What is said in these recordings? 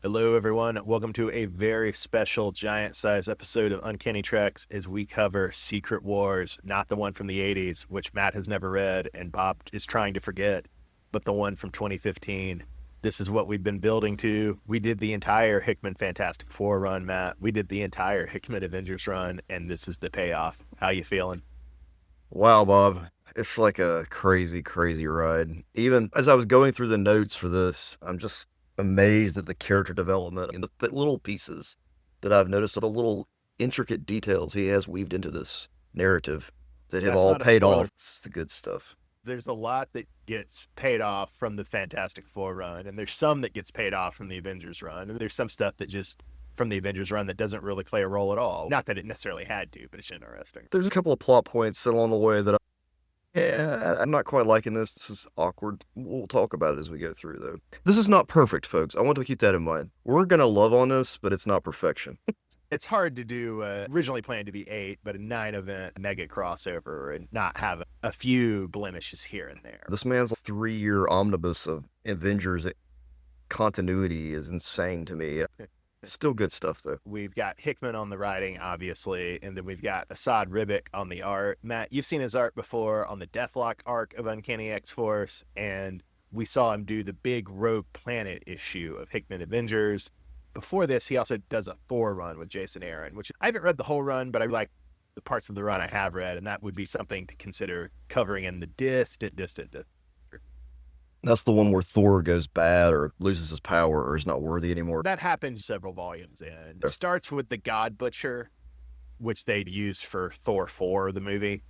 Hello, everyone. Welcome to a very special giant-size episode of Uncanny Treks as we cover Secret Wars, not the one from the 80s, which Matt has never read and Bob is trying to forget, but the one from 2015. This is what we've been building to. We did the entire Hickman Fantastic Four run, Matt. We did the entire Hickman Avengers run, and this is the payoff. How you feeling? Wow, Bob. It's like a crazy, crazy ride. Even as I was going through the notes for this, I'm just amazed at the character development and the little pieces that I've noticed, the little intricate details he has weaved into this narrative that have That's all not a paid spoiler. off. It's the good stuff. There's a lot that gets paid off from the Fantastic Four run, and there's some that gets paid off from the Avengers run, and there's some stuff that just from the Avengers run that doesn't really play a role at all. Not that it necessarily had to, but it's interesting. There's a couple of plot points along the way that I'm not quite liking this. This is awkward. We'll talk about it as we go through, though. This is not perfect, folks. I want to keep that in mind. We're going to love on this, but it's not perfection. It's hard to do, originally planned to be 8, but a 9-event mega crossover and not have a few blemishes here and there. This man's 3-year omnibus of Avengers continuity is insane to me. Still good stuff, though. We've got Hickman on the writing, obviously, and then we've got Asad Ribic on the art. Matt, you've seen his art before on the Deathlock arc of Uncanny X-Force, and we saw him do the big Rogue Planet issue of Hickman Avengers. Before this, he also does a Thor run with Jason Aaron, which I haven't read the whole run, but I like the parts of the run I have read, and that would be something to consider covering in the distant. That's the one where Thor goes bad or loses his power or is not worthy anymore. That happens several volumes in. It starts with the God Butcher, which they'd used for Thor 4, the movie.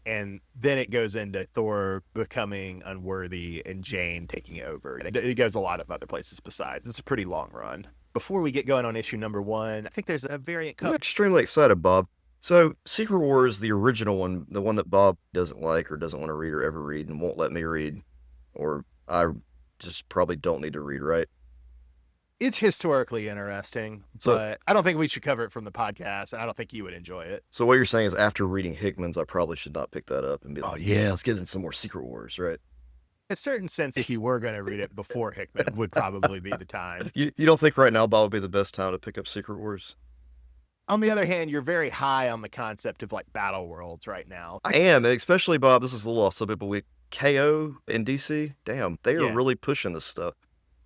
And then it goes into Thor becoming unworthy and Jane taking over. It goes a lot of other places besides. It's a pretty long run. Before we get going on issue number 1, I think there's a variant cover. I'm extremely excited, Bob. So, Secret Wars, the original one, the one that Bob doesn't like or doesn't want to read or ever read and won't let me read, or I just probably don't need to read, right? It's historically interesting, but I don't think we should cover it from the podcast, and I don't think you would enjoy it. So what you're saying is after reading Hickman's, I probably should not pick that up and be like, oh yeah, let's get into some more Secret Wars, right? In a certain sense, if you were going to read it before Hickman, would probably be the time. You don't think right now, Bob, would be the best time to pick up Secret Wars? On the other hand, you're very high on the concept of like battle worlds right now. I am, and especially, Bob, this is a little off subject, but we KO in DC, damn, they are really pushing this stuff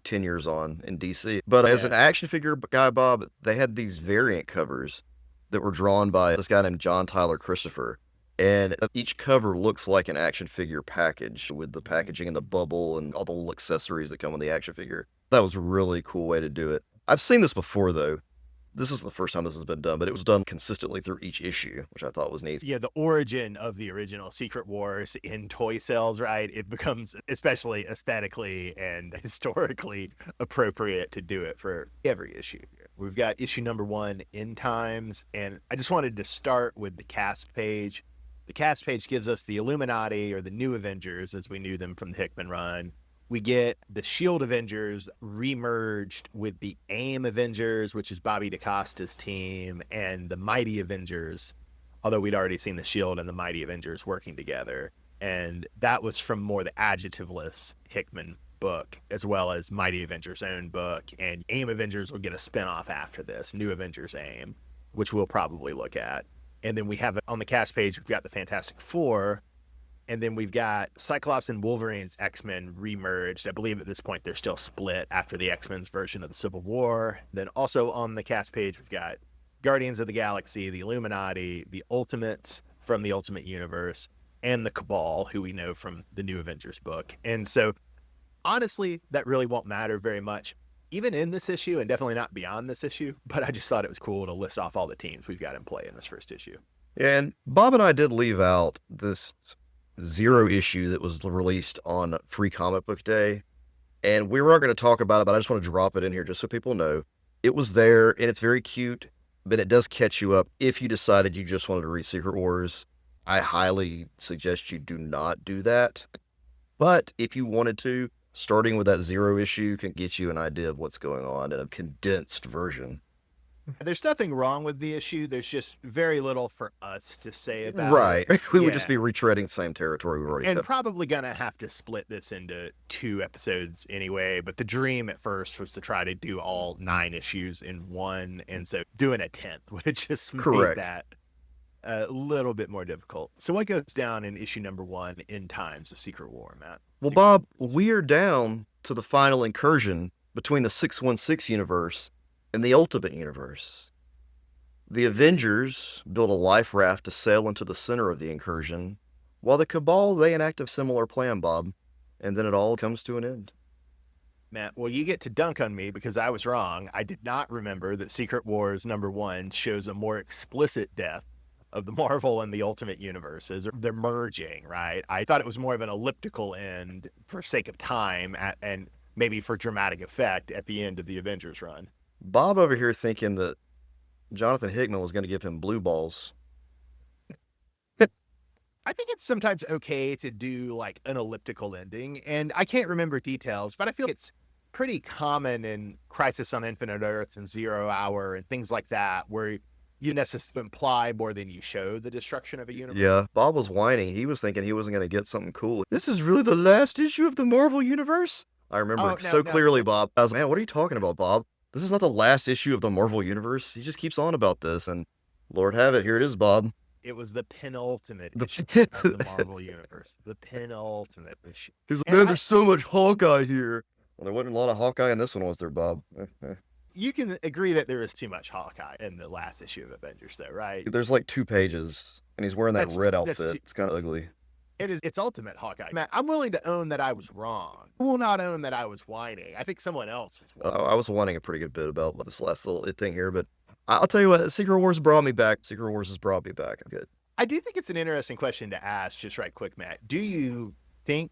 10 years on in DC. But as an action figure guy, Bob, they had these variant covers that were drawn by this guy named John Tyler Christopher. And each cover looks like an action figure package with the packaging and the bubble and all the little accessories that come with the action figure. That was a really cool way to do it. I've seen this before, though. This is the first time this has been done, but it was done consistently through each issue, which I thought was neat. Yeah, the origin of the original Secret Wars in toy sales, right? It becomes especially aesthetically and historically appropriate to do it for every issue. We've got issue number 1, End Times, and I just wanted to start with the cast page. The cast page gives us the Illuminati, or the New Avengers, as we knew them from the Hickman run. We get the Shield Avengers remerged with the AIM Avengers, which is Bobby DaCosta's team, and the Mighty Avengers, although we'd already seen the Shield and the Mighty Avengers working together. And that was from more the adjectiveless Hickman book, as well as Mighty Avengers' own book. And AIM Avengers will get a spinoff after this, New Avengers AIM, which we'll probably look at. And then we have on the cast page, we've got the Fantastic Four. And then we've got Cyclops and Wolverine's X-Men remerged. I believe at this point they're still split after the X-Men's version of the Civil War. Then also on the cast page, we've got Guardians of the Galaxy, the Illuminati, the Ultimates from the Ultimate Universe, and the Cabal, who we know from the New Avengers book. And so, honestly, that really won't matter very much, even in this issue, and definitely not beyond this issue. But I just thought it was cool to list off all the teams we've got in play in this first issue. Yeah, and Bob and I did leave out this 0 issue that was released on Free Comic Book Day, and we weren't going to talk about it, but I just want to drop it in here just so people know. It was there, and it's very cute, but it does catch you up if you decided you just wanted to read Secret Wars. I highly suggest you do not do that, but if you wanted to, starting with that 0 issue can get you an idea of what's going on in a condensed version. There's nothing wrong with the issue. There's just very little for us to say about it. Right. We would just Yeah. be retreading the same territory we already And have. probably gonna have to split this into 2 episodes anyway. But the dream at first was to try to do all 9 issues in one. And so doing a 10th would have just made Correct. that a little bit more difficult. So what goes down in issue number 1 in Times of Secret War, Matt? Well, Bob, we're down to the final incursion between the 616 universe and the Ultimate Universe. The Avengers build a life raft to sail into the center of the incursion, while the Cabal, they enact a similar plan, Bob, and then it all comes to an end. Matt, well, you get to dunk on me because I was wrong. I did not remember that Secret Wars number 1 shows a more explicit death of the Marvel and the Ultimate Universes. They're merging, right? I thought it was more of an elliptical end for sake of time and maybe for dramatic effect at the end of the Avengers run. Bob over here thinking that Jonathan Hickman was going to give him blue balls. I think it's sometimes okay to do like an elliptical ending, and I can't remember details, but I feel it's pretty common in Crisis on Infinite Earths and Zero Hour and things like that, where you necessarily imply more than you show the destruction of a universe. Yeah, Bob was whining. He was thinking he wasn't going to get something cool. This is really the last issue of the Marvel Universe? I remember it so clearly, Bob. I was like, man, what are you talking about, Bob? This is not the last issue of the Marvel Universe. He just keeps on about this, and Lord have it, here it is, Bob. It was the penultimate issue of the Marvel Universe. The penultimate issue. He's like, man, there's so much Hawkeye here. Well, there wasn't a lot of Hawkeye in this one, was there, Bob? You can agree that there is too much Hawkeye in the last issue of Avengers, though, right? There's like 2 pages, and he's wearing that red outfit. It's kind of ugly. It's ultimate Hawkeye. Matt, I'm willing to own that I was wrong. I will not own that I was whining. I think someone else was whining. I was whining a pretty good bit about this last little thing here, but I'll tell you what, Secret Wars brought me back. Secret Wars has brought me back. I'm good. I do think it's an interesting question to ask, just right quick, Matt. Do you think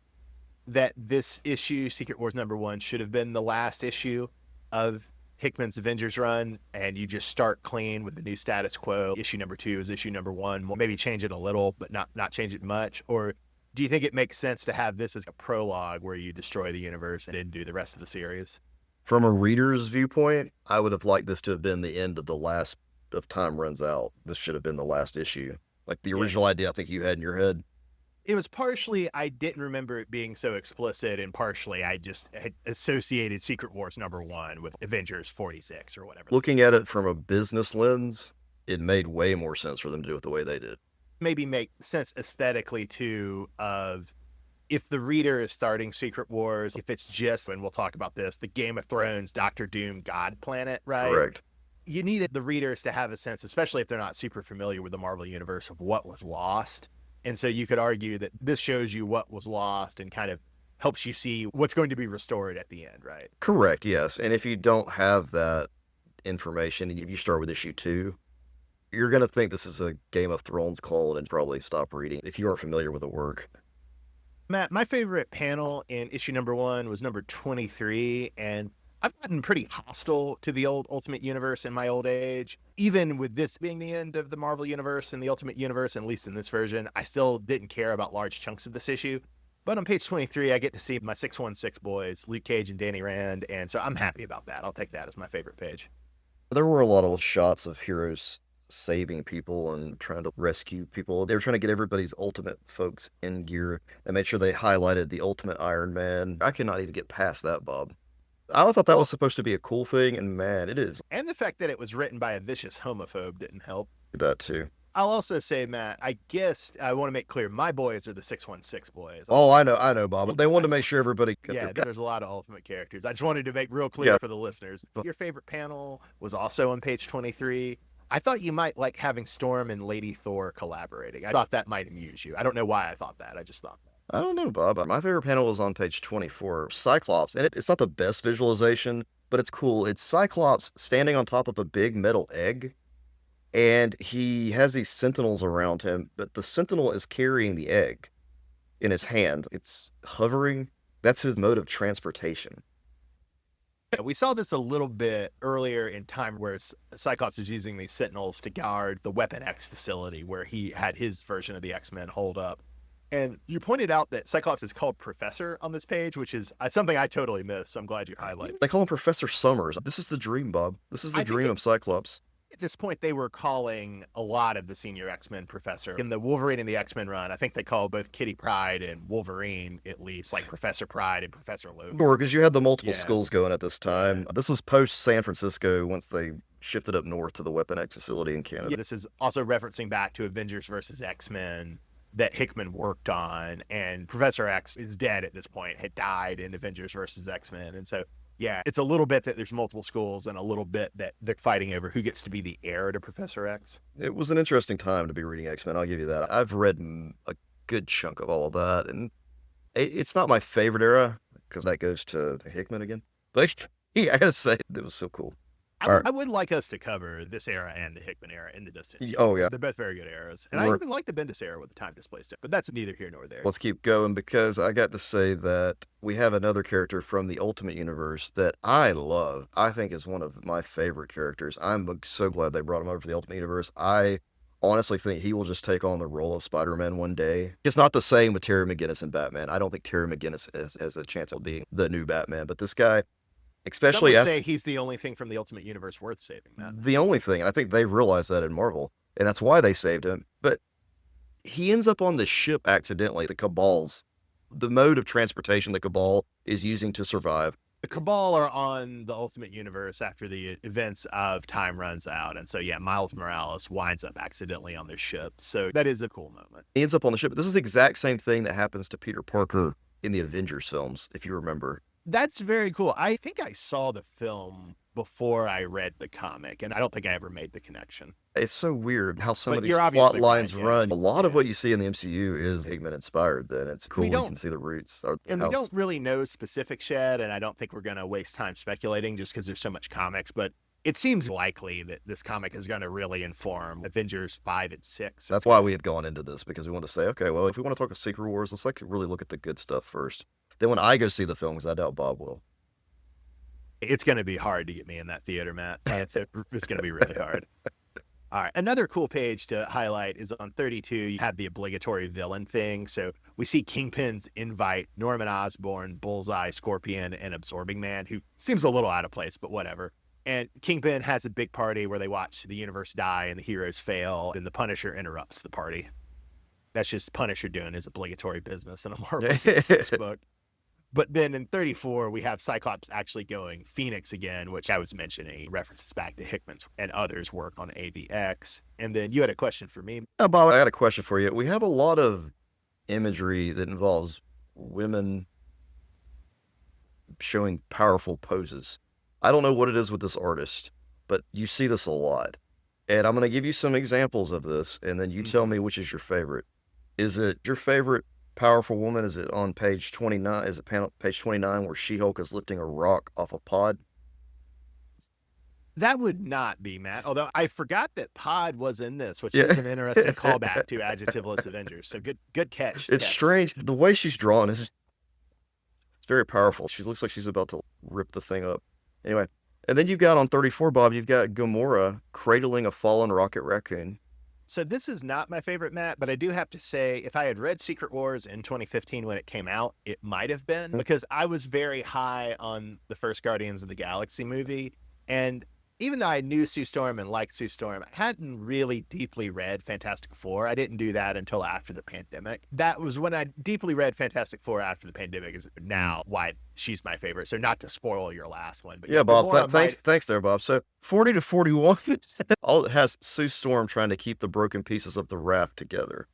that this issue, Secret Wars number 1, should have been the last issue of Hickman's Avengers run, and you just start clean with the new status quo? Issue number 2 is issue number 1. Maybe change it a little, but not change it much. Or do you think it makes sense to have this as a prologue where you destroy the universe and then do the rest of the series? From a reader's viewpoint, I would have liked this to have been the end of the last of Time Runs Out. This should have been the last issue. Like the original idea I think you had in your head. It was partially I didn't remember it being so explicit, and partially I just had associated Secret Wars number 1 with Avengers 46 or whatever. Looking at it from a business lens, it made way more sense for them to do it the way they did. Maybe make sense aesthetically too, of if the reader is starting Secret Wars, if it's just, and we'll talk about this, the Game of Thrones, Doctor Doom, God planet, right? Correct. You needed the readers to have a sense, especially if they're not super familiar with the Marvel Universe, of what was lost. And so you could argue that this shows you what was lost and kind of helps you see what's going to be restored at the end, right? Correct, yes. And if you don't have that information, if you start with issue 2, you're going to think this is a Game of Thrones clone and probably stop reading if you aren't familiar with the work. Matt, my favorite panel in issue number 1 was number 23, and I've gotten pretty hostile to the old Ultimate Universe in my old age. Even with this being the end of the Marvel Universe and the Ultimate Universe, at least in this version, I still didn't care about large chunks of this issue. But on page 23, I get to see my 616 boys, Luke Cage and Danny Rand, and so I'm happy about that. I'll take that as my favorite page. There were a lot of shots of heroes saving people and trying to rescue people. They were trying to get everybody's ultimate folks in gear. They made sure they highlighted the Ultimate Iron Man. I could not even get past that, Bob. I thought that was supposed to be a cool thing, and man, it is. And the fact that it was written by a vicious homophobe didn't help. That too. I'll also say, Matt, I guess I want to make clear, my boys are the 616 boys. Oh, I know, Bob. They wanted to make sure everybody got there's a lot of Ultimate characters. I just wanted to make real clear for the listeners. Your favorite panel was also on page 23. I thought you might like having Storm and Lady Thor collaborating. I thought that might amuse you. I don't know why I thought that. I just thought that. I don't know, Bob. My favorite panel was on page 24. Cyclops. And it's not the best visualization, but it's cool. It's Cyclops standing on top of a big metal egg. And he has these sentinels around him, but the sentinel is carrying the egg in his hand. It's hovering. That's his mode of transportation. We saw this a little bit earlier in time where Cyclops was using these sentinels to guard the Weapon X facility where he had his version of the X-Men hold up. And you pointed out that Cyclops is called Professor on this page, which is something I totally missed. So I'm glad you highlighted. They call him Professor Summers. This is the dream, Bob. This is the I think dream of Cyclops. at this point they were calling a lot of the senior X-Men Professor. In the Wolverine and the X-Men run, I think they call both Kitty Pryde and Wolverine at least like Professor Pryde and Professor Logan. Or because you had the multiple Yeah. schools going at this time. Yeah. This was post San Francisco once they shifted up north to the Weapon X facility in Canada. Yeah, this is also referencing back to Avengers versus X-Men that Hickman worked on, and Professor X is dead at this point, had died in Avengers versus X-Men. And so, yeah, it's a little bit that there's multiple schools and a little bit that they're fighting over who gets to be the heir to Professor X. It was an interesting time to be reading X-Men, I'll give you that. I've read a good chunk of all of that, and it's not my favorite era, because that goes to Hickman again. But yeah, I gotta say, it was so cool. I would like us to cover this era and the Hickman era in the distance. Oh, yeah. They're both very good eras. And I even like the Bendis era with the time displaced stuff, but that's neither here nor there. Let's keep going, because I got to say that we have another character from the Ultimate Universe that I love. I think is one of my favorite characters. I'm so glad they brought him over for the Ultimate Universe. I honestly think he will just take on the role of Spider-Man one day. It's not the same with Terry McGinnis and Batman. I don't think Terry McGinnis has a chance of being the new Batman, but this guy, especially Some would say he's the only thing from the Ultimate Universe worth saving, Matt. The only thing, and I think they realized that in Marvel, and that's why they saved him. But he ends up on the ship accidentally, the the mode of transportation the Cabal is using to survive. The Cabal are on the Ultimate Universe after the events of time runs out. And so, yeah, Miles Morales winds up accidentally on their ship. So that is a cool moment. He ends up on the ship. This is the exact same thing that happens to Peter Parker in the Avengers films, if you remember. That's very cool. I think I saw the film before I read the comic, and I don't think I ever made the connection. It's so weird how some But of these you're plot obviously lines right, yeah. run. A lot of Yeah. what you see in the MCU is Hickman inspired. Then it's cool. We You don't- can see the roots. And we don't really know specifics yet, and I don't think we're going to waste time speculating just because there's so much comics, but it seems likely that this comic is going to really inform Avengers 5 and 6. That's why we had gone into this, because we want to say, okay, well, if we want to talk of Secret Wars, let's really look at the good stuff first. Then when I go see the film, because I doubt Bob will. It's going to be hard to get me in that theater, Matt. It's going to be really hard. All right. Another cool page to highlight is on 32. You have the obligatory villain thing. So we see Kingpin's invite Norman Osborn, Bullseye, Scorpion, and Absorbing Man, who seems a little out of place, but whatever. And Kingpin has a big party where they watch the universe die and the heroes fail, and the Punisher interrupts the party. That's just Punisher doing his obligatory business in a Marvel book. But then in 34, we have Cyclops actually going Phoenix again, which I was mentioning, references back to Hickman's and others' work on AVX. And then you had a question for me. Bob, I got a question for you. We have a lot of imagery that involves women showing powerful poses. I don't know what it is with this artist, but you see this a lot. And I'm going to give you some examples of this, and then you tell me which is your favorite. Is it your favorite powerful woman? Is it on page 29? Is it page 29 where She-Hulk is lifting a rock off a pod? That would not be, Matt. Although I forgot that Pod was in this, which is an interesting callback to Adjectiveless Avengers. So good catch. It's strange. The way she's drawn is it's very powerful. She looks like she's about to rip the thing up. Anyway, and then you've got on 34, Bob, you've got Gamora cradling a fallen Rocket Raccoon. So this is not my favorite, Matt, but I do have to say, if I had read Secret Wars in 2015 when it came out, it might have been, because I was very high on the first Guardians of the Galaxy movie. And even though I knew Sue Storm and liked Sue Storm, I hadn't really deeply read Fantastic Four. I didn't do that until after the pandemic. That was when I deeply read Fantastic Four after the pandemic, is now why she's my favorite. So not to spoil your last one. But yeah, Bob, Gamora thanks there, Bob. So 40 to 41, all it has Sue Storm trying to keep the broken pieces of the raft together.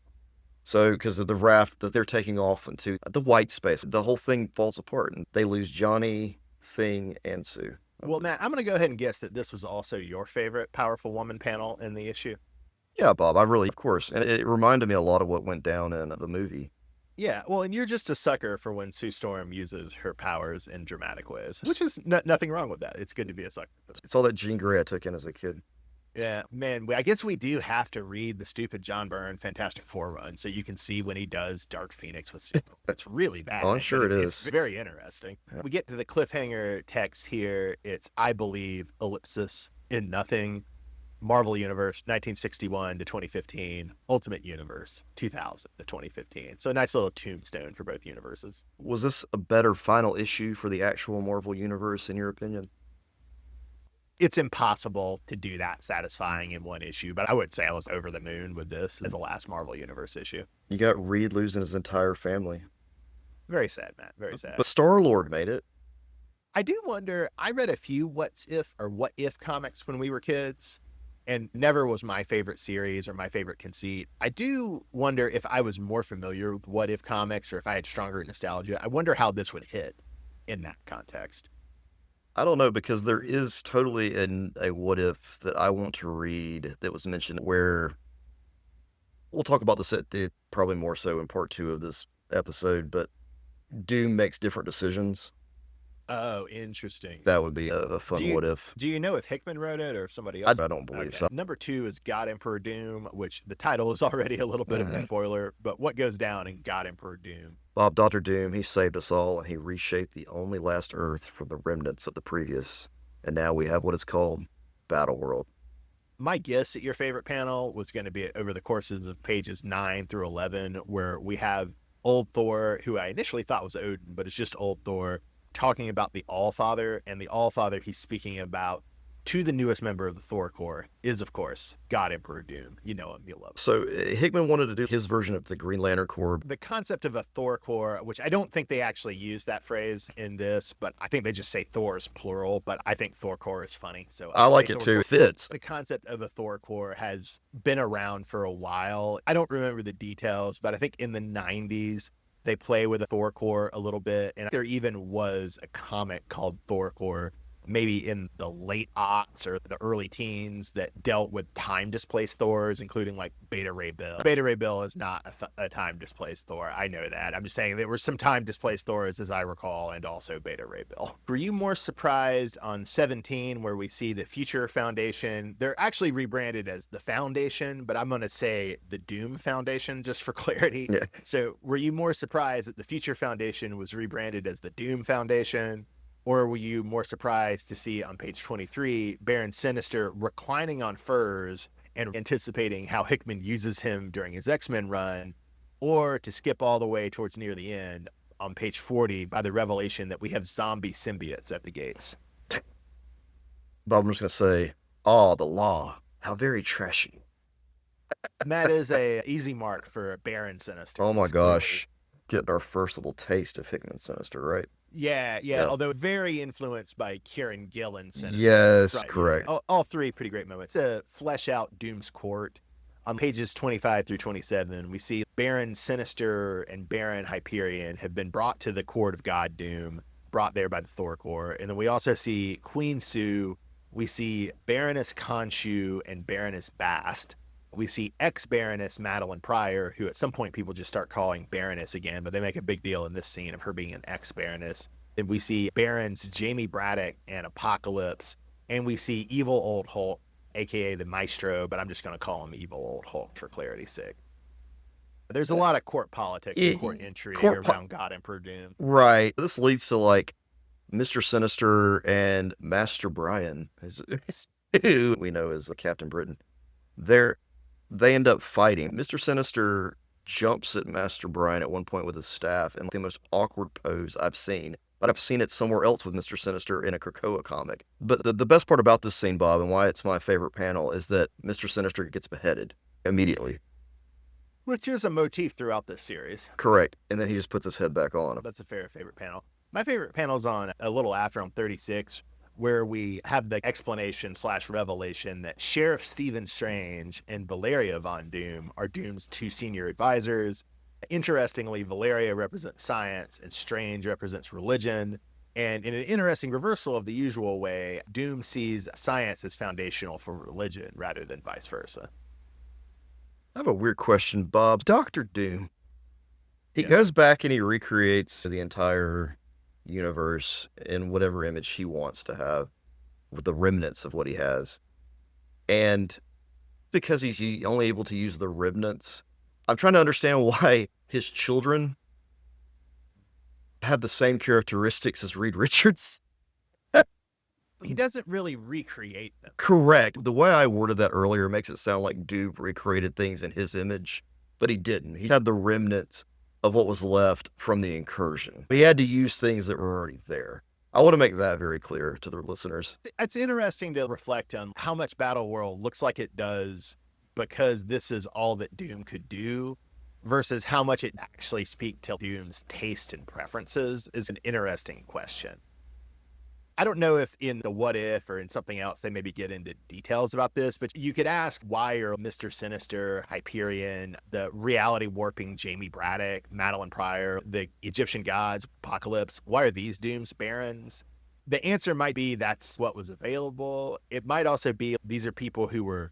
So because of the raft that they're taking off into the white space, the whole thing falls apart and they lose Johnny, Thing, and Sue. Well, Matt, I'm going to go ahead and guess that this was also your favorite powerful woman panel in the issue. Yeah, Bob, of course. And it reminded me a lot of what went down in the movie. Yeah, well, and you're just a sucker for when Sue Storm uses her powers in dramatic ways, which is nothing wrong with that. It's good to be a sucker. It's all that Jean Grey I took in as a kid. Yeah, man, I guess we do have to read the stupid John Byrne Fantastic Four run so you can see when he does Dark Phoenix with Sue. That's really bad. Oh, I'm sure it is. It's very interesting. Yeah. We get to the cliffhanger text here. It's, I believe, ellipsis in nothing. Marvel Universe 1961 to 2015, Ultimate Universe 2000 to 2015. So a nice little tombstone for both universes. Was this a better final issue for the actual Marvel Universe, in your opinion? It's impossible to do that satisfying in one issue, but I would say I was over the moon with this as the last Marvel Universe issue. You got Reed losing his entire family. Very sad, Matt. Very sad. But Star-Lord made it. I do wonder, I read a few what if comics when we were kids, and never was my favorite series or my favorite conceit. I do wonder if I was more familiar with what if comics or if I had stronger nostalgia. I wonder how this would hit in that context. I don't know, because there is totally a what if that I want to read that was mentioned where we'll talk about this probably more so in part 2 of this episode, but Doom makes different decisions. Oh, interesting. That would be a fun what if. Do you know if Hickman wrote it or if somebody else? I don't believe so. Number 2 is God Emperor Doom, which the title is already a little bit of a spoiler, but what goes down in God Emperor Doom? Bob, Dr. Doom, he saved us all, and he reshaped the only last Earth from the remnants of the previous. And now we have what is called Battle World. My guess at your favorite panel was going to be over the courses of pages 9 through 11, where we have old Thor, who I initially thought was Odin, but it's just old Thor, talking about the Allfather, and the Allfather he's speaking about to the newest member of the Thor Corps is, of course, God Emperor Doom. You know him, you love him. So Hickman wanted to do his version of the Green Lantern Corps. The concept of a Thor Corps, which I don't think they actually use that phrase in this, but I think they just say Thor's plural, but I think Thor Corps is funny. So I like it too. It fits. The concept of a Thor Corps has been around for a while. I don't remember the details, but I think in the 90s, they play with a Thor Corps a little bit. And there even was a comic called Thor Corps, maybe in the late aughts or the early teens, that dealt with time-displaced Thors, including like Beta Ray Bill. Beta Ray Bill is not a time-displaced Thor. I know that. I'm just saying there were some time-displaced Thors, as I recall, and also Beta Ray Bill. Were you more surprised on 17, where we see the Future Foundation? They're actually rebranded as the Foundation, but I'm going to say the Doom Foundation just for clarity. Yeah. So were you more surprised that the Future Foundation was rebranded as the Doom Foundation? Or were you more surprised to see on page 23, Baron Sinister reclining on furs and anticipating how Hickman uses him during his X-Men run? Or to skip all the way towards near the end on page 40 by the revelation that we have zombie symbiotes at the gates? Bob, I'm just going to say, oh, the law. How very trashy. That is a easy mark for Baron Sinister. Oh my gosh. Getting our first little taste of Hickman Sinister, right? Yeah. Although very influenced by Kieran Gillen Sinister. Yes, right. Correct. All three pretty great moments. To flesh out Doom's court, on pages 25 through 27, we see Baron Sinister and Baron Hyperion have been brought to the court of God Doom, brought there by the Thor Corps. And then we also see Queen Sue. We see Baroness Khonshu and Baroness Bast. We see ex-Baroness Madeline Pryor, who at some point people just start calling Baroness again, but they make a big deal in this scene of her being an ex-Baroness. And we see Barons Jamie Braddock and Apocalypse, and we see Evil Old Hulk, aka the Maestro, but I'm just going to call him Evil Old Hulk for clarity's sake. There's a lot of court politics and court intrigue around God Emperor Doom. Right. This leads to like Mr. Sinister and Master Brian, who we know as Captain Britain. They end up fighting. Mr. Sinister jumps at Master Brian at one point with his staff in the most awkward pose I've seen. But I've seen it somewhere else with Mr. Sinister in a Krakoa comic. But the best part about this scene, Bob, and why it's my favorite panel, is that Mr. Sinister gets beheaded immediately. Which is a motif throughout this series. Correct. And then he just puts his head back on. That's a favorite panel. My favorite panel is on a little after on 36, where we have the explanation/revelation that Sheriff Stephen Strange and Valeria Von Doom are Doom's two senior advisors. Interestingly, Valeria represents science and Strange represents religion. And in an interesting reversal of the usual way, Doom sees science as foundational for religion rather than vice versa. I have a weird question, Bob. Dr. Doom, he goes back and he recreates the entire universe in whatever image he wants to have with the remnants of what he has. And because he's only able to use the remnants, I'm trying to understand why his children have the same characteristics as Reed Richards. He doesn't really recreate them. Correct. The way I worded that earlier makes it sound like Doom recreated things in his image, but he didn't. He had the remnants of what was left from the incursion. He had to use things that were already there. I want to make that very clear to the listeners. It's interesting to reflect on how much Battle World looks like it does because this is all that Doom could do versus how much it actually speaks to Doom's taste and preferences is an interesting question. I don't know if in the What If or in something else they maybe get into details about this, but you could ask why are Mr. Sinister, Hyperion, the reality warping Jamie Braddock, Madeline Pryor, the Egyptian gods, Apocalypse, why are these Doom's barons? The answer might be that's what was available. It might also be these are people who were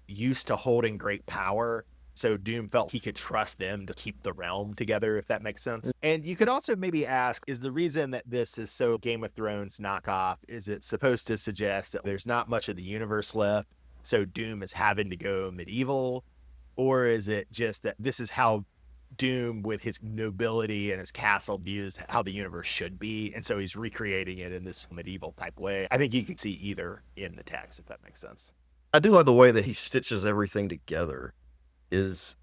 used to holding great power. So Doom felt he could trust them to keep the realm together, if that makes sense. And you could also maybe ask, is the reason that this is so Game of Thrones knockoff, is it supposed to suggest that there's not much of the universe left, so Doom is having to go medieval? Or is it just that this is how Doom, with his nobility and his castle, views how the universe should be, and so he's recreating it in this medieval type way? I think you can see either in the text, if that makes sense. I do like the way that he stitches everything together. Is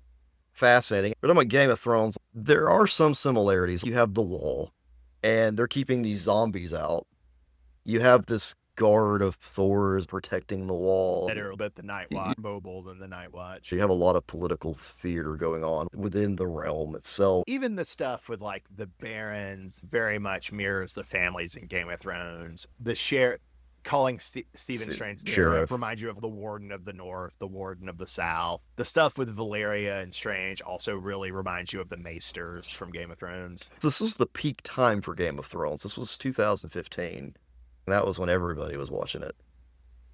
fascinating. But talking about Game of Thrones, there are some similarities. You have the wall, and they're keeping these zombies out. You have this guard of Thor's protecting the wall. Better a bit the Night Watch, mobile than the Night Watch. You have a lot of political theater going on within the realm itself. Even the stuff with like the barons very much mirrors the families in Game of Thrones. The calling Stephen Strange Sheriff reminds you of the Warden of the North, the Warden of the South. The stuff with Valeria and Strange also really reminds you of the Maesters from Game of Thrones. This was the peak time for Game of Thrones. This was 2015. That was when everybody was watching it.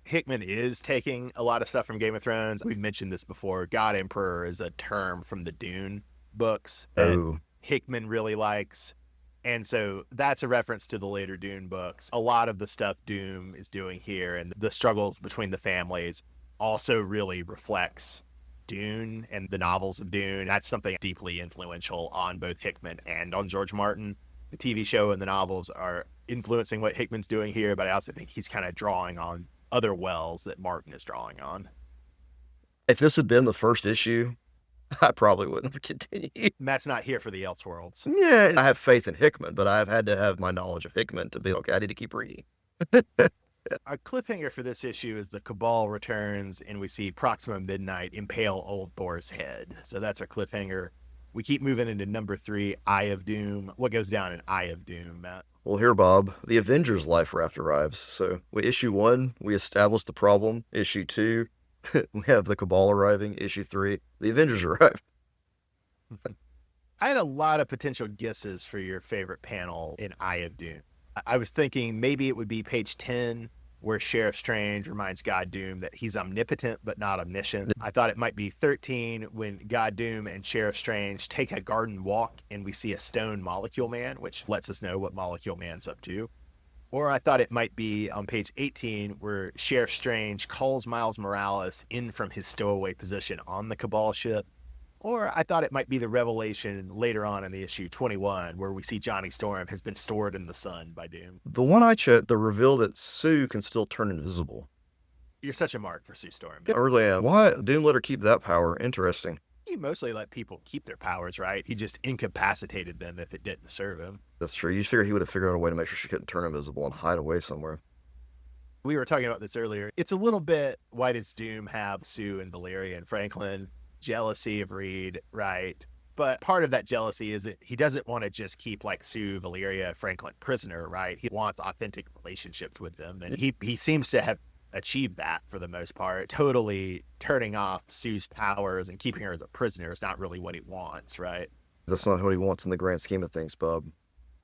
Hickman is taking a lot of stuff from Game of Thrones. We've mentioned this before. God Emperor is a term from the Dune books that Hickman really likes. And so that's a reference to the later Dune books. A lot of the stuff Doom is doing here and the struggles between the families also really reflects Dune and the novels of Dune. That's something deeply influential on both Hickman and on George Martin. The TV show and the novels are influencing what Hickman's doing here, but I also think he's kind of drawing on other wells that Martin is drawing on. If this had been the first issue, I probably wouldn't have continued. Matt's not here for the Elseworlds. Yeah, I have faith in Hickman, but I've had to have my knowledge of Hickman to be okay. I need to keep reading. Our cliffhanger for this issue is the Cabal returns, and we see Proxima Midnight impale Old Thor's head. So that's our cliffhanger. We keep moving into number 3, Eye of Doom. What goes down in Eye of Doom, Matt? Well, here, Bob, the Avengers Life Raft arrives. So, with issue 1, we establish the problem. Issue 2, we have the Cabal arriving. Issue 3, the Avengers arrive. I had a lot of potential guesses for your favorite panel in Eye of Doom. I was thinking maybe it would be page 10, where Sheriff Strange reminds God Doom that he's omnipotent but not omniscient. I thought it might be 13, when God Doom and Sheriff Strange take a garden walk and we see a stone Molecule Man, which lets us know what Molecule Man's up to. Or I thought it might be on page 18, where Sheriff Strange calls Miles Morales in from his stowaway position on the Cabal ship. Or I thought it might be the revelation later on in the issue 21, where we see Johnny Storm has been stored in the sun by Doom. The one I checked, the reveal that Sue can still turn invisible. You're such a mark for Sue Storm. I really am. Why? Doom let her keep that power. Interesting. He mostly let people keep their powers, right? He just incapacitated them if it didn't serve him. That's true. You figure he would have figured out a way to make sure she couldn't turn invisible and hide away somewhere. We were talking about this earlier. It's a little bit, why does Doom have Sue and Valeria and Franklin? Jealousy of Reed, right? But part of that jealousy is that he doesn't want to just keep like Sue, Valeria, Franklin prisoner, right? He wants authentic relationships with them. And he seems to have achieved that for the most part. Totally turning off Sue's powers and keeping her as a prisoner is not really what he wants, right? That's not what he wants in the grand scheme of things, Bob.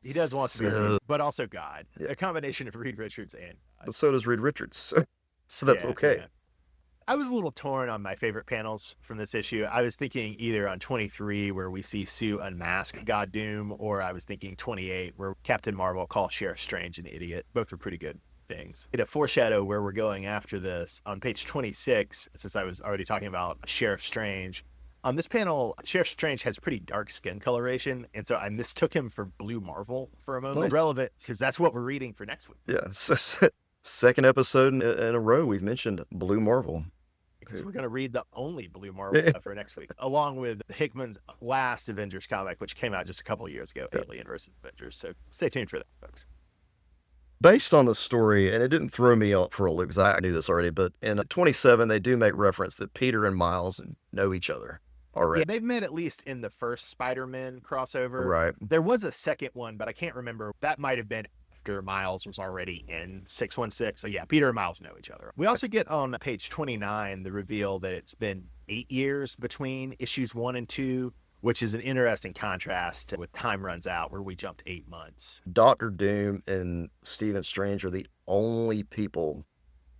He does want to be Reed, but also God. Yeah. A combination of Reed Richards and God. But so does Reed Richards. So that's okay. Yeah. I was a little torn on my favorite panels from this issue. I was thinking either on 23, where we see Sue unmask God Doom, or I was thinking 28, where Captain Marvel calls Sheriff Strange an idiot. Both were pretty good things. In a foreshadow where we're going after this, on page 26, since I was already talking about Sheriff Strange, on this panel, Sheriff Strange has pretty dark skin coloration, and so I mistook him for Blue Marvel for a moment. Nice. Relevant, because that's what we're reading for next week. Yeah, Second episode in a row we've mentioned Blue Marvel. Because we're going to read the only Blue Marvel for next week, along with Hickman's last Avengers comic, which came out just a couple of years ago, Alien versus Avengers. So stay tuned for that, folks. Based on the story, and it didn't throw me out for a loop because I knew this already, but in 27, they do make reference that Peter and Miles know each other already. Yeah, they've met at least in the first Spider-Man crossover. Right. There was a second one, but I can't remember. That might have been after Miles was already in 616. So yeah, Peter and Miles know each other. We also get on page 29 the reveal that it's been 8 years between issues 1 and 2, which is an interesting contrast with Time Runs Out, where we jumped 8 months. Doctor Doom and Stephen Strange are the only people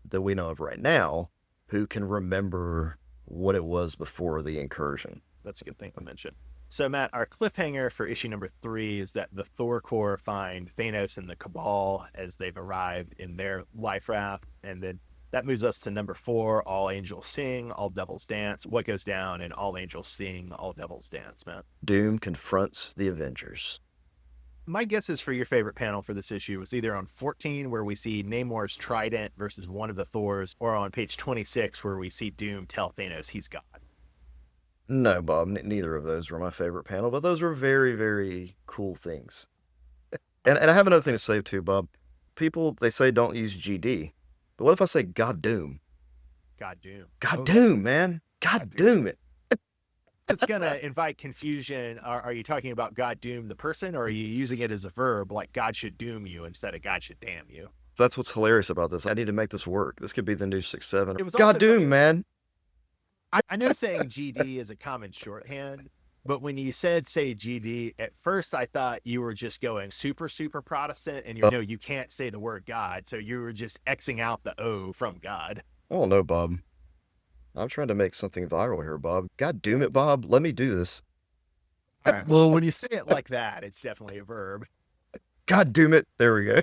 that we know of right now who can remember what it was before the incursion. That's a good thing to mention. So, Matt, our cliffhanger for issue number 3 is that the Thor Corps find Thanos and the Cabal as they've arrived in their life raft. And then that moves us to number 4, All Angels Sing, All Devils Dance. What goes down in All Angels Sing, All Devils Dance, Matt? Doom confronts the Avengers. My guess is for your favorite panel for this issue was either on 14, where we see Namor's trident versus one of the Thors, or on page 26, where we see Doom tell Thanos he's God. No, Bob, neither of those were my favorite panel, but those were very, very cool things. And I have another thing to say too, Bob. People, they say don't use GD, but what if I say God Doom? God Doom. God Doom, man. God Doom it. It's going to invite confusion. Are you talking about God Doom the person, or are you using it as a verb like God should doom you instead of God should damn you? That's what's hilarious about this. I need to make this work. This could be the new 6-7. It was God Doom, man. I know saying GD is a common shorthand, but when you said say GD, at first I thought you were just going super, super Protestant, and you know you can't say the word God, so you were just Xing out the O from God. Oh, no, Bob. I'm trying to make something viral here, Bob. God Doom it, Bob. Let me do this. All right. Well, when you say it like that, it's definitely a verb. God Doom it. There we go.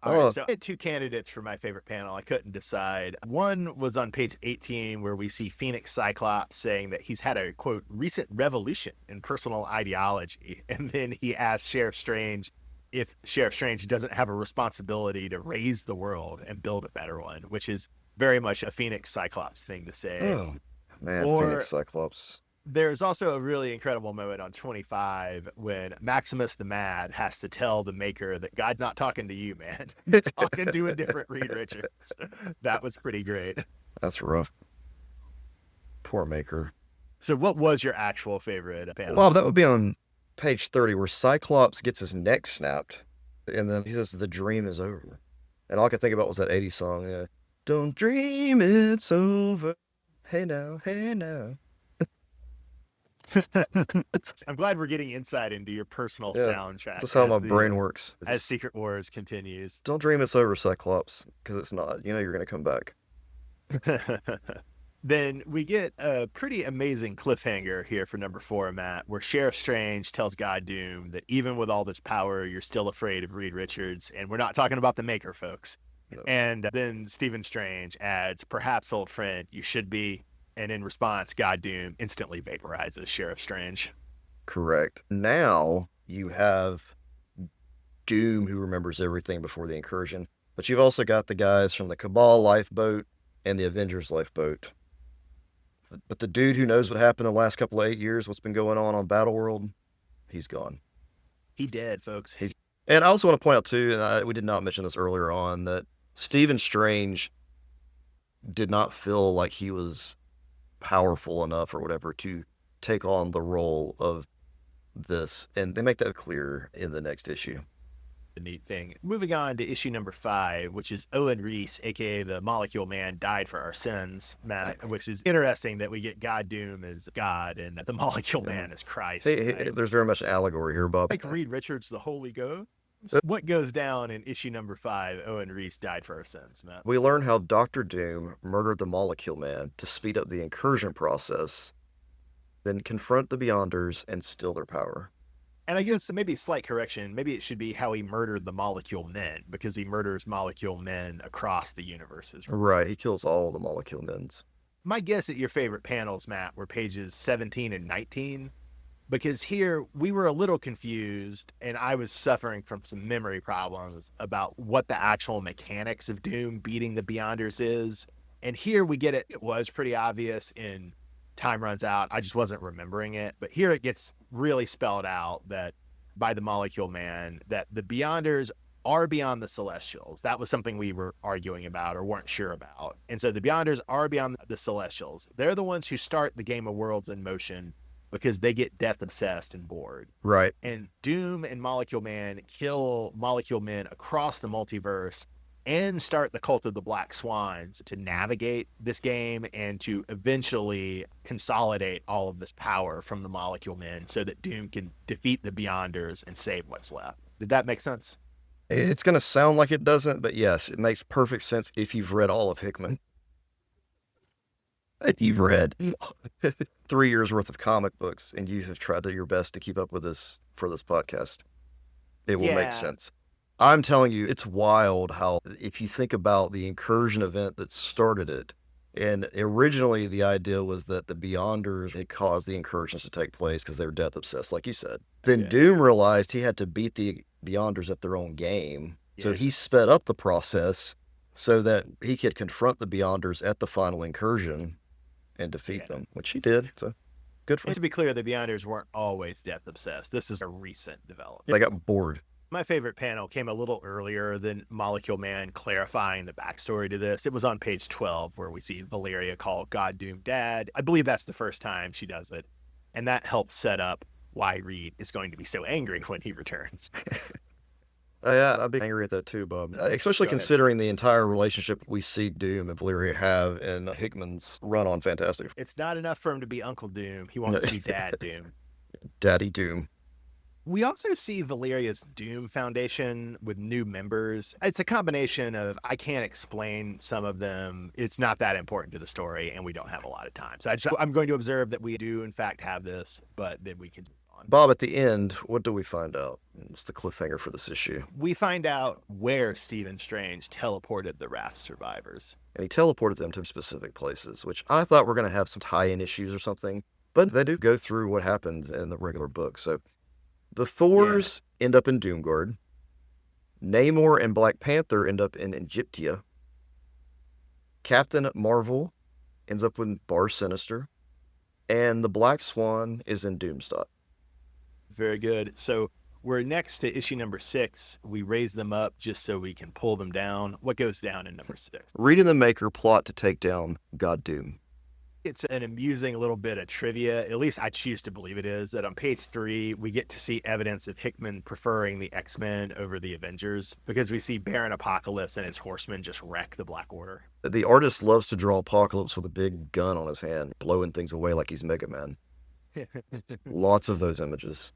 All right, so I had 2 candidates for my favorite panel. I couldn't decide. One was on page 18, where we see Phoenix Cyclops saying that he's had a, quote, recent revolution in personal ideology. And then he asks Sheriff Strange if Sheriff Strange doesn't have a responsibility to raise the world and build a better one, which is very much a Phoenix Cyclops thing to say. Oh, man, Phoenix Cyclops. There's also a really incredible moment on 25 when Maximus the Mad has to tell the Maker that God's not talking to you, man. He's talking to a different Reed Richards. That was pretty great. That's rough. Poor Maker. So what was your actual favorite panel? Well, that would be on page 30, where Cyclops gets his neck snapped, and then he says, the dream is over. And all I could think about was that 80s song, yeah. Don't dream it's over. Hey now, hey now. I'm glad we're getting insight into your personal soundtrack. That's how my brain works. As Secret Wars continues. Don't dream it's over, Cyclops, because it's not. You know you're going to come back. Then we get a pretty amazing cliffhanger here for number 4, Matt, where Sheriff Strange tells God Doom that even with all this power, you're still afraid of Reed Richards. And we're not talking about the Maker, folks. No. And then Stephen Strange adds, perhaps, old friend, you should be. And in response, God Doom instantly vaporizes Sheriff Strange. Correct. Now you have Doom, who remembers everything before the incursion. But you've also got the guys from the Cabal lifeboat and the Avengers lifeboat. But the dude who knows what happened in the last couple of 8 years, what's been going on Battleworld, he's gone. He dead, folks. And I also want to point out, too, and we did not mention this earlier on, that Stephen Strange did not feel like he was powerful enough or whatever to take on the role of this, and they make that clear in the next issue. A neat thing. Moving on to issue number 5, which is Owen Reese, aka the Molecule Man, died for our sins, Matt, which is interesting that we get God Doom as God and the Molecule Man as Christ. Hey, there's very much an allegory here, Bob. Like Reed Richards, the Holy Ghost. What goes down in issue number 5? Owen Reese died for our sins, Matt. We learn how Dr. Doom murdered the Molecule Man to speed up the incursion process, then confront the Beyonders and steal their power. And I guess maybe slight correction, maybe it should be how he murdered the Molecule Men, because he murders Molecule Men across the universes. Right, he kills all the Molecule Men's. My guess at your favorite panels, Matt, were pages 17 and 19. Because here we were a little confused, and I was suffering from some memory problems about what the actual mechanics of Doom beating the Beyonders is. And here we get it. It was pretty obvious in Time Runs Out. I just wasn't remembering it. But here it gets really spelled out that by the Molecule Man that the Beyonders are beyond the Celestials. That was something we were arguing about or weren't sure about. And so the Beyonders are beyond the Celestials. They're the ones who start the game of worlds in motion because they get death obsessed and bored. Right. And Doom and Molecule Man kill Molecule Men across the multiverse and start the Cult of the Black Swans to navigate this game and to eventually consolidate all of this power from the Molecule Men so that Doom can defeat the Beyonders and save what's left. Did that make sense? It's going to sound like it doesn't, but yes, it makes perfect sense if you've read all of Hickman. If you've read 3 years worth of comic books and you have tried your best to keep up with this for this podcast, it will make sense. I'm telling you, it's wild how, if you think about the incursion event that started it, and originally the idea was that the Beyonders had caused the incursions to take place because they were death obsessed, like you said. Then Doom realized he had to beat the Beyonders at their own game. So he sped up the process so that he could confront the Beyonders at the final incursion and defeat them, which he did. So good for him. To be clear, the Beyonders weren't always death obsessed. This is a recent development. They got bored. My favorite panel came a little earlier than Molecule Man clarifying the backstory to this. It was on page 12 where we see Valeria call God Doom Dad. I believe that's the first time she does it. And that helps set up why Reed is going to be so angry when he returns. Yeah, I'd be angry at that too, Bob. Especially considering the entire relationship we see Doom and Valeria have in Hickman's run on Fantastic. It's not enough for him to be Uncle Doom. He wants to be Dad Doom. Daddy Doom. We also see Valeria's Doom Foundation with new members. It's a combination of, I can't explain some of them. It's not that important to the story, and we don't have a lot of time. So I'm going to observe that we do, in fact, have this, but then we can move on. Bob, at the end, what do we find out? What's the cliffhanger for this issue? We find out where Stephen Strange teleported the raft survivors. And he teleported them to specific places, which I thought were going to have some tie-in issues or something. But they do go through what happens in the regular book, so... The Thors end up in Doomguard. Namor and Black Panther end up in Egyptia. Captain Marvel ends up with Bar Sinister. And the Black Swan is in Doomstot. Very good. So we're next to issue number 6. We raise them up just so we can pull them down. What goes down in number 6? Reed and the Maker plot to take down God Doom. It's an amusing little bit of trivia, at least I choose to believe it is, that on page 3, we get to see evidence of Hickman preferring the X-Men over the Avengers because we see Baron Apocalypse and his horsemen just wreck the Black Order. The artist loves to draw Apocalypse with a big gun on his hand, blowing things away like he's Mega Man. Lots of those images.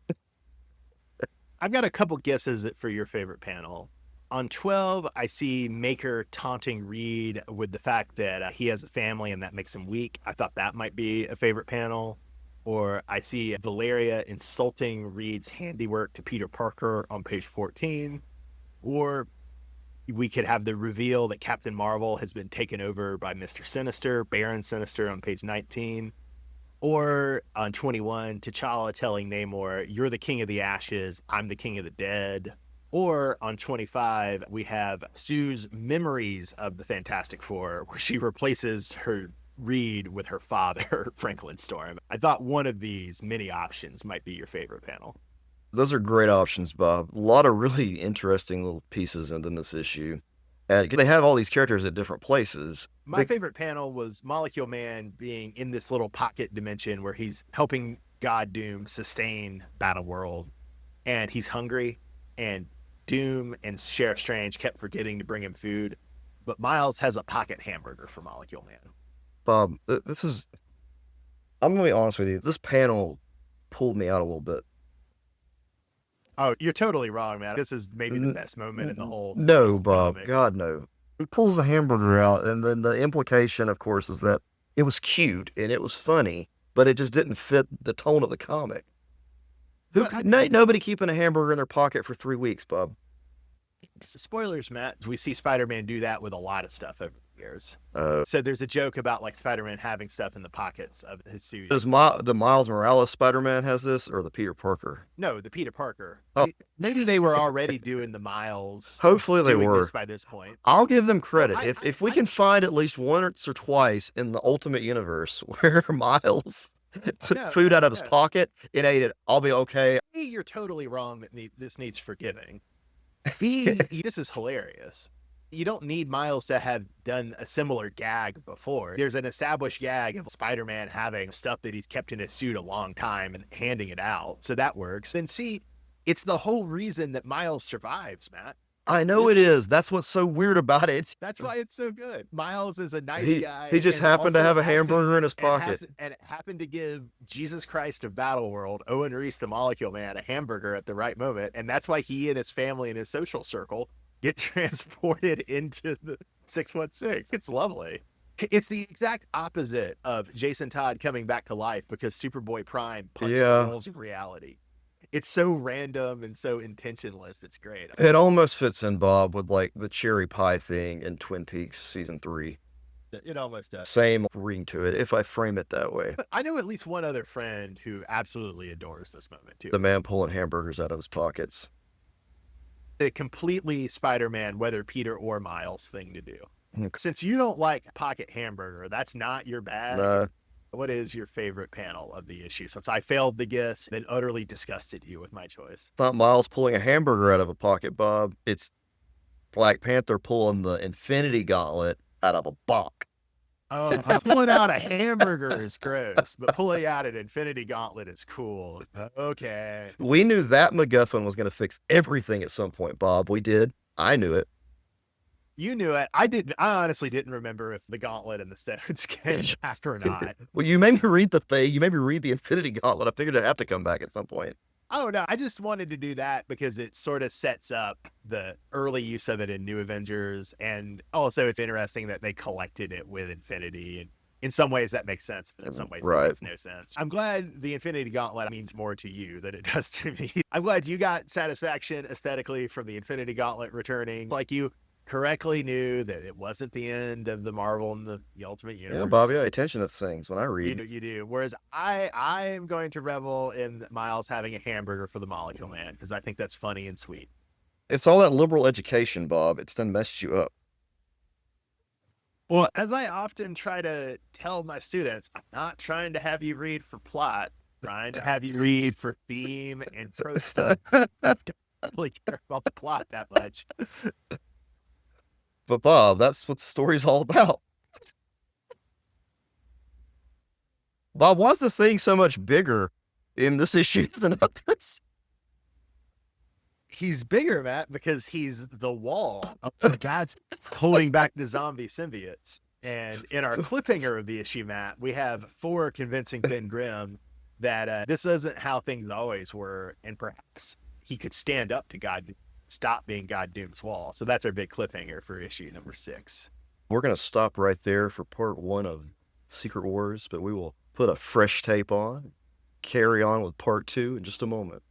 I've got a couple guesses for your favorite panel. On 12, I see Maker taunting Reed with the fact that he has a family and that makes him weak. I thought that might be a favorite panel. Or I see Valeria insulting Reed's handiwork to Peter Parker on page 14. Or we could have the reveal that Captain Marvel has been taken over by Mr. Sinister, Baron Sinister on page 19. Or on 21, T'Challa telling Namor, "You're the king of the ashes, I'm the king of the dead." Or on 25, we have Sue's memories of the Fantastic Four, where she replaces her Reed with her father, Franklin Storm. I thought one of these many options might be your favorite panel. Those are great options, Bob. A lot of really interesting little pieces in this issue. And they have all these characters at different places. My favorite panel was Molecule Man being in this little pocket dimension where he's helping God Doom sustain Battle World. And he's hungry, and Doom and Sheriff Strange kept forgetting to bring him food, but Miles has a pocket hamburger for Molecule Man. Bob, this is... I'm going to be honest with you. This panel pulled me out a little bit. Oh, you're totally wrong, man. This is maybe the best moment in the whole... No, Bob. Comic. God, no. He pulls the hamburger out, and then the implication, of course, is that it was cute, and it was funny, but it just didn't fit the tone of the comic. Nobody keeping a hamburger in their pocket for 3 weeks, Bob. Spoilers, Matt. We see Spider-Man do that with a lot of stuff over the years. Uh, So there's a joke about like Spider-Man having stuff in the pockets of his suit. does the Miles Morales Spider-Man has this, or the Peter Parker? No, the Peter Parker. Oh, Maybe they were already doing the Miles hopefully they doing were. this by this point. I'll give them No, credit. If we can find at least once or twice in the Ultimate Universe where Miles took food out of his pocket and ate it, I'll be okay. You're totally wrong that this needs forgiving. This is hilarious. You don't need Miles to have done a similar gag before. There's an established gag of Spider-Man having stuff that he's kept in his suit a long time and handing it out. So that works. And see, it's the whole reason that Miles survives, Matt. I know it is. That's what's so weird about it. That's why it's so good. Miles is a nice guy. He just happened to have a hamburger in his pocket. And happened to give Jesus Christ of Battleworld, Owen Reese, the Molecule Man, a hamburger at the right moment. And that's why he and his family and his social circle get transported into the 616. It's lovely. It's the exact opposite of Jason Todd coming back to life because Superboy Prime punched the walls of reality. It's so random and so intentionless. It's great. It almost fits in, Bob, with like the cherry pie thing in Twin Peaks season 3. It almost does. Same ring to it, if I frame it that way. But I know at least one other friend who absolutely adores this moment, too. The man pulling hamburgers out of his pockets. A completely Spider-Man, whether Peter or Miles thing to do. Okay. Since you don't like pocket hamburger, that's not your bag. Nah. What is your favorite panel of the issue? Since I failed the guess, then utterly disgusted you with my choice. It's not Miles pulling a hamburger out of a pocket, Bob. It's Black Panther pulling the Infinity Gauntlet out of a box. Oh, pulling out a hamburger is gross, but pulling out an Infinity Gauntlet is cool. Okay. We knew that MacGuffin was going to fix everything at some point, Bob. We did. I knew it. You knew it. I didn't. I honestly didn't remember if the Gauntlet and the Stones came after or not. Well, you made me read the thing. You made me read the Infinity Gauntlet. I figured it'd have to come back at some point. Oh, no. I just wanted to do that because it sort of sets up the early use of it in New Avengers. And also, it's interesting that they collected it with Infinity. And in some ways, that makes sense. And in some ways, that makes no sense. I'm glad the Infinity Gauntlet means more to you than it does to me. I'm glad you got satisfaction aesthetically from the Infinity Gauntlet returning. Like you correctly knew that it wasn't the end of the Marvel and the Ultimate Universe. Yeah, Bobby, I pay attention to things when I read. You do. Whereas I am going to revel in Miles having a hamburger for the Molecule Man because I think that's funny and sweet. It's all that liberal education, Bob. It's done messed you up. Well, as I often try to tell my students, I'm not trying to have you read for plot. I'm trying to have you read for theme and prose stuff. I don't really care about the plot that much. But Bob, that's what the story's all about. Bob, why's the thing so much bigger in this issue than others? He's bigger, Matt, because he's the wall of the gods holding back the zombie symbiotes. And in our cliffhanger of the issue, Matt, we have 4 convincing Ben Grimm that this isn't how things always were, and perhaps he could stand up to God, stop being God Doom's wall. So that's our big cliffhanger for issue number 6. We're going to stop right there for part 1 of Secret Wars, but we will put a fresh tape on, carry on with part 2 in just a moment.